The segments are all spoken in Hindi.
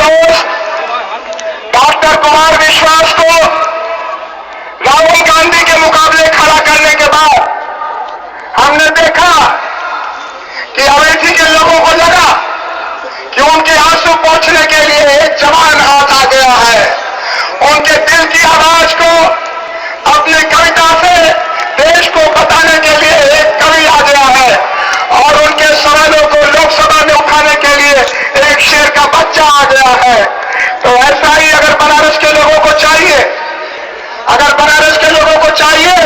दोस्त डॉक्टर कुमार विश्वास को राहुल गांधी के मुकाबले खड़ा करने के बाद हमने देखा कि अमेठी के लोगों को लगा कि उनके आंसू पोंछने के लिए एक जवान हाथ आ गया है। उनके दिल की आवाज को अपनी कविता से देश को बताने के लिए एक कवि आ गया है और उनके सवालों को लोकसभा में उठाने के लिए एक शेर का बच्चा आ गया है। तो ऐसा ही अगर बनारस के लोगों को चाहिए, अगर बनारस के लोगों को चाहिए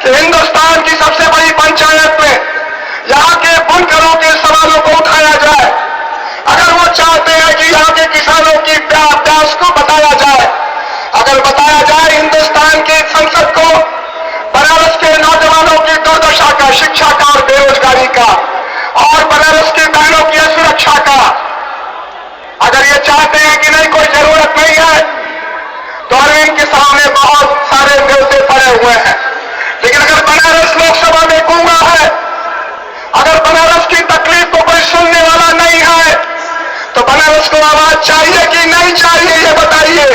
कि हिंदुस्तान की सबसे बड़ी पंचायत में यहां के बुनकरों के सवालों को उठाया जाए, अगर वो चाहते हैं कि यहां के किसानों की प्यास को बताया जाए, अगर बताया जाए हिंदुस्तान की संसद को बनारस के नौजवानों की दुर्दशा का, शिक्षा का और बेरोजगारी का और बनारस की बहनों की सुरक्षा का, अगर ये चाहते हैं कि नहीं कोई जरूरत नहीं है, तो अरविंद के सामने बहुत सारे न्योते पड़े हुए हैं। लेकिन अगर बनारस लोकसभा में गूंगा है, अगर बनारस की तकलीफ को कोई सुनने वाला नहीं है, तो बनारस को आवाज चाहिए कि नहीं चाहिए, ये बताइए।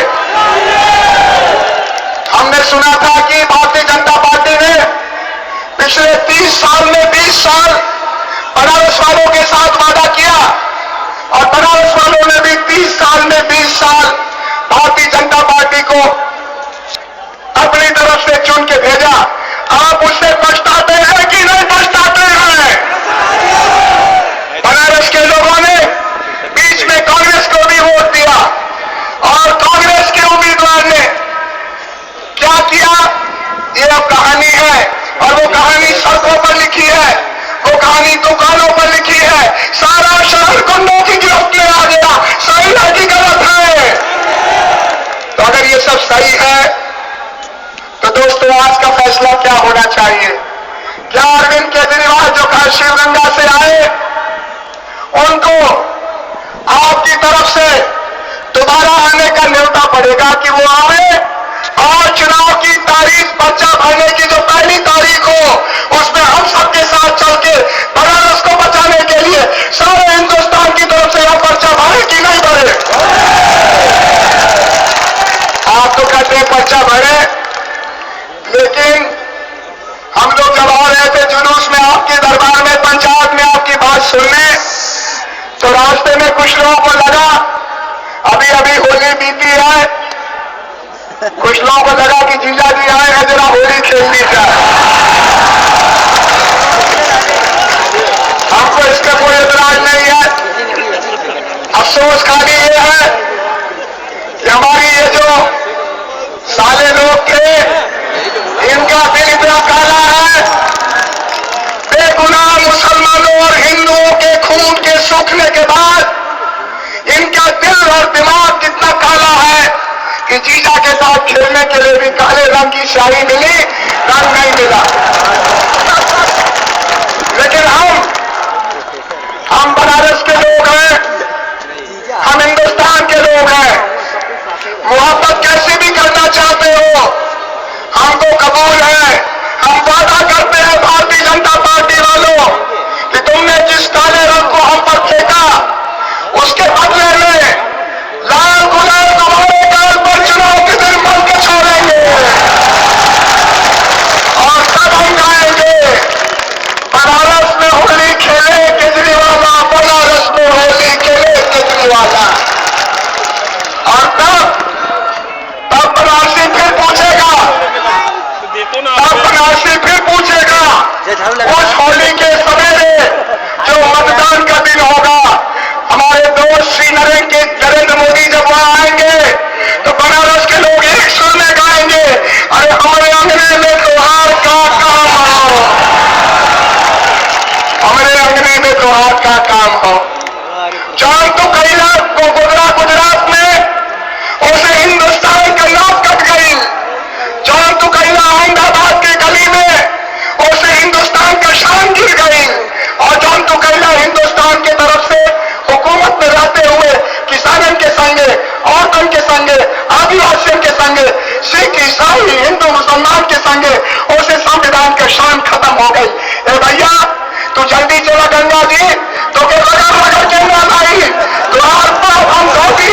हमने सुना था कि भारतीय जनता पार्टी ने पिछले 30 साल में 20 साल बनारस वालों के साथ वादा किया और बनारस वालों ने भी 30 साल में 20 साल भारतीय जनता पार्टी को अपनी तरफ से चुन के भेजा। आप उससे पछताते हैं कि नहीं पछताते हैं? बनारस के लोगों ने बीच में कांग्रेस को भी वोट दिया और कांग्रेस के उम्मीदवार ने क्या किया, ये अब कहानी है और वो कहानी सड़कों पर लिखी है, वो कहानी दुकानों पर लिखी है। सारा शहर गुंडों की गिरफ्त में आ गया। सही है कि गलत है? तो अगर ये सब सही है तो दोस्तों आज का फैसला क्या होना चाहिए? क्या अरविंद केजरीवाल जो शिवगंगा से आए उनको आपकी तरफ से दोबारा आने का न्योता पड़ेगा कि वो आए और चुनाव की तारीख, पर्चा भरने की जो पहली तारीख हो उसमें हम सबके साथ चल के बनारस को बचाने के लिए सारे हिंदुस्तान की तरफ से यह पर्चा भरे कि नहीं भरे? आप तो कहते हैं पर्चा भरे, लेकिन हम लोग जब आ रहे थे जुलूस में आपके दरबार में, पंचायत में आपकी बात सुनने, तो रास्ते में कुछ लोगों को लगा अभी अभी होली बीती है, कुछ लोगों को लगा कि जीजा जी आए हैं जरा होली खेल ली जाए। हमको इसका कोई एतराज नहीं है। अफसोस खाली ये है कि हमारी ये जो साले लोग थे इनका दिल इतना काला है, बेगुनाह मुसलमानों और हिंदुओं के खून के सूखने के बाद इनका दिल और दिमाग कितना काला है कि जीजा के साथ खेलने के लिए भी काले रंग की स्याही मिली, रंग नहीं मिला। लेकिन हम बनारस के लोग हैं, हम हिंदुस्तान के लोग हैं। मोहब्बत कैसे भी करना चाहते हो हमको कबूल है। हम वादा करते हैं भारतीय जनता पार्टी वालों कि तुमने जिस काले रंग को हम पर फेंका उसके बदले में लाल गुलाल तुम्हारे गाल पर चुनाव के दिन मल के छोड़ेंगे और तब हम गाएंगे बनारस में होली खेले केजरीवाल, बनारस में होली खेले केजरीवाल। और तब बनारसी फिर पूछेगा, उस होली के सवेरे जो मतदान का दिन होगा, हमारे दोस्त श्री नरेंद्र मोदी जब वहां आएंगे तो बनारस के लोग एक सुर में गाएंगे, अरे हमारे अंगने में त्योहार का काम हो, हमारे अंगने में त्योहार का काम हो। चांद तो कैला को गुजरात में उसे हिंदुस्तान का नाक कट गई। चांद तो कैला अहमदाबाद के गली में उसे हिंदुस्तान का शान गिर गई। और जॉन तो कैला हिंदुस्तान की तरफ से हुकूमत में रहते हुए किसानों के संगे, औरतों के संगे, आदिवासियों के संगे, सिख, ईसाई, हिंदू, मुसलमान के संगे उसे संविधान का शान खत्म हो गई। ए भैया तू जल्दी चला गंगा जी, तो के रगड़ के ना लाई, तो हम धोती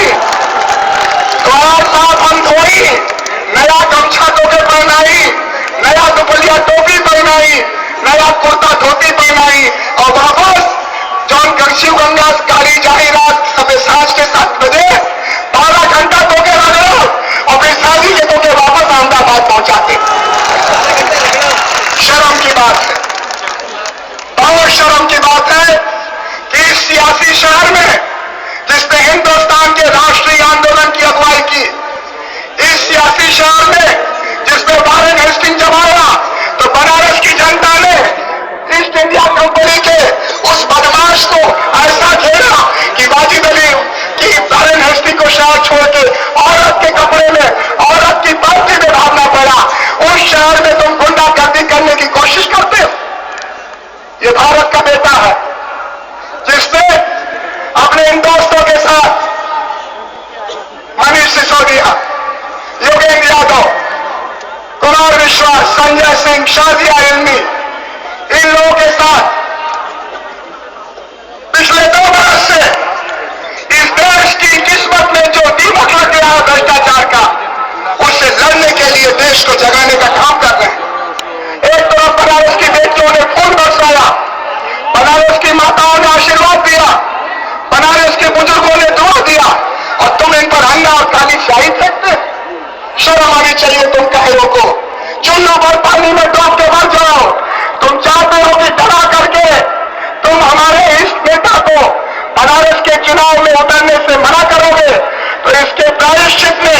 संजय सिंह, शाजिया इल्मी, इन लोगों के साथ पिछले 2 बरस से इस देश की किस्मत में जो दीमक लग गया है भ्रष्टाचार का, उससे लड़ने के लिए देश को जगाने का काम कर रहे हैं। एक तरफ बनारस की बेटियों ने खून बरसाया, बनारस की माताओं ने आशीर्वाद दिया, बनारस के बुजुर्गों ने दुआ दिया, और तुम इन पर अन्ना और काली स्याही फेंकते। शर्म आनी चाहिए तुम कायरों को। चुल्लू भर पानी में डूब के मर जाओ। तुम चाहते हो कि डरा करके तुम हमारे इस नेता को बनारस के चुनाव में उतरने से मना करोगे, तो इसके प्रायश्चित में,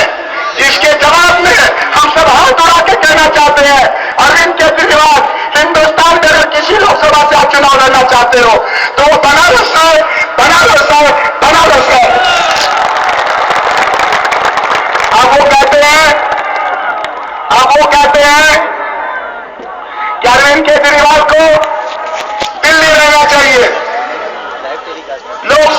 इसके जवाब में हम सब हाथ उड़ा के कहना चाहते हैं, अरविंद केजरीवाल, हिंदुस्तान में अगर किसी लोकसभा से आप चुनाव लड़ना चाहते हो तो वो बनारस है, बनारस है, बनारस है। अब वो कहते हैं कि अरविंद केजरीवाल को दिल्ली रहना चाहिए। लोग